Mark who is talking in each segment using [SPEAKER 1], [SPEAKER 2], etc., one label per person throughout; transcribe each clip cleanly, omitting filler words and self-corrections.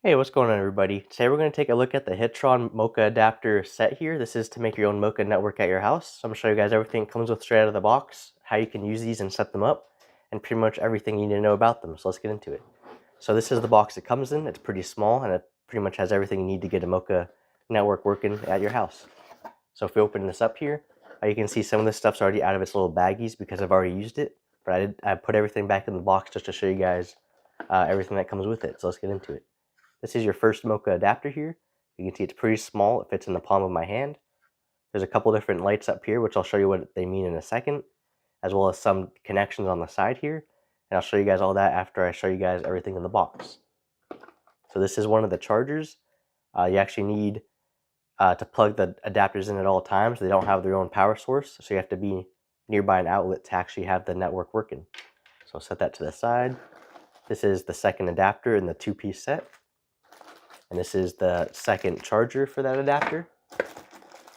[SPEAKER 1] Hey, what's going on everybody? Today we're going to take a look at the Hitron MoCA adapter set here. This is to make your own MoCA network at your house. So I'm going to show you guys everything it comes with straight out of the box, how you can use these and set them up, and pretty much everything you need to know about them. So let's get into it. So this is the box it comes in. It's pretty small and it pretty much has everything you need to get a MoCA network working at your house. So if we open this up here, you can see some of this stuff's already out of its little baggies because I've already used it. But I put everything back in the box just to show you guys everything that comes with it. So let's get into it. This is your first MoCA adapter here. You can see it's pretty small. It fits in the palm of my hand. There's a couple different lights up here, which I'll show you what they mean in a second, as well as some connections on the side here. And I'll show you guys all that after I show you guys everything in the box. So this is one of the chargers. You actually need to plug the adapters in at all times. They don't have their own power source, so you have to be nearby an outlet to actually have the network working. So I'll set that to the side. This is the second adapter in the two-piece set. And this is the second charger for that adapter.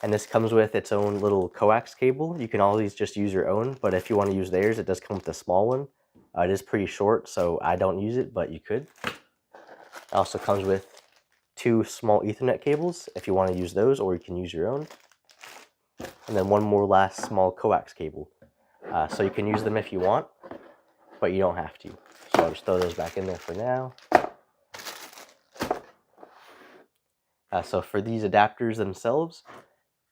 [SPEAKER 1] And this comes with its own little coax cable. You can always just use your own, but if you want to use theirs, it does come with a small one. It is pretty short, so I don't use it, but you could. It also comes with two small Ethernet cables if you want to use those, or you can use your own. And then one more last small coax cable. So you can use them if you want, but you don't have to. So I'll just throw those back in there for now. So for these adapters themselves,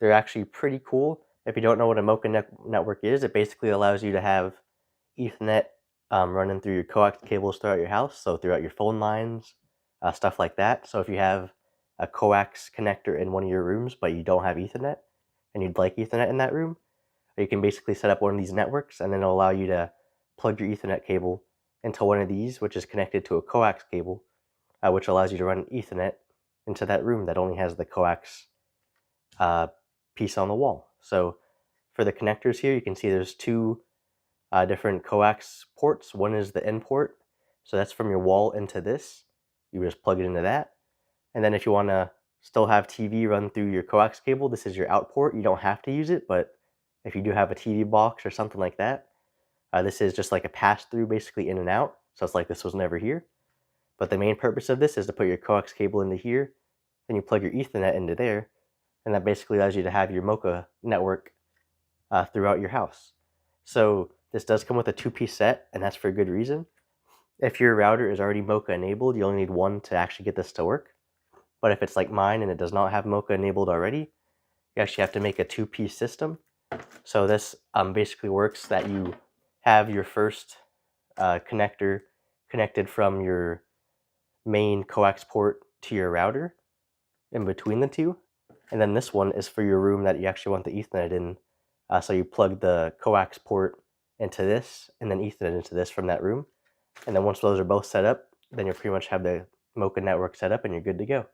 [SPEAKER 1] they're actually pretty cool. If you don't know what a MoCA network is, it basically allows you to have Ethernet running through your coax cables throughout your house, so throughout your phone lines, stuff like that. So if you have a coax connector in one of your rooms, but you don't have Ethernet, and you'd like Ethernet in that room, you can basically set up one of these networks, and then it'll allow you to plug your Ethernet cable into one of these, which is connected to a coax cable, which allows you to run Ethernet into that room that only has the coax piece on the wall. So for the connectors here, you can see there's two different coax ports. One is the in port, so that's from your wall into this. You just plug it into that. And then if you want to still have TV run through your coax cable, this is your out port. You don't have to use it, but if you do have a TV box or something like that, this is just like a pass-through basically in and out. So it's like this was never here. But the main purpose of this is to put your coax cable into here, then you plug your Ethernet into there, and that basically allows you to have your MoCA network throughout your house. So this does come with a two-piece set, and that's for a good reason. If your router is already MoCA enabled, you only need one to actually get this to work. But if it's like mine and it does not have MoCA enabled already, you actually have to make a two-piece system. So this basically works that you have your first connector connected from your main coax port to your router in between the two, and then this one is for your room that you actually want the Ethernet in. So you plug the coax port into this and then Ethernet into this from that room, and then once those are both set up, then you'll pretty much have the MoCA network set up and you're good to go.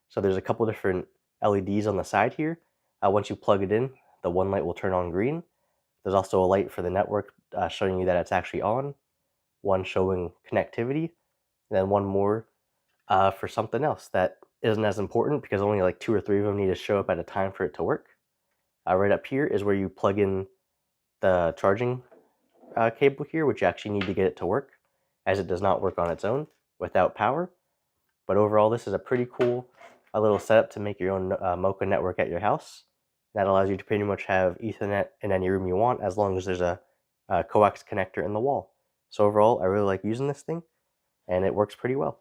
[SPEAKER 1] So there's a couple different LEDs on the side here. Once you plug it in, the one light will turn on green. There's also a light for the network showing you that it's actually on, one showing connectivity, and then one more for something else that isn't as important because only like 2 or 3 of them need to show up at a time for it to work. Right up here is where you plug in the charging cable here, which you actually need to get it to work, as it does not work on its own without power. But overall, this is a pretty cool little setup to make your own MoCA network at your house. That allows you to pretty much have Ethernet in any room you want, as long as there's a coax connector in the wall. So overall, I really like using this thing, and it works pretty well.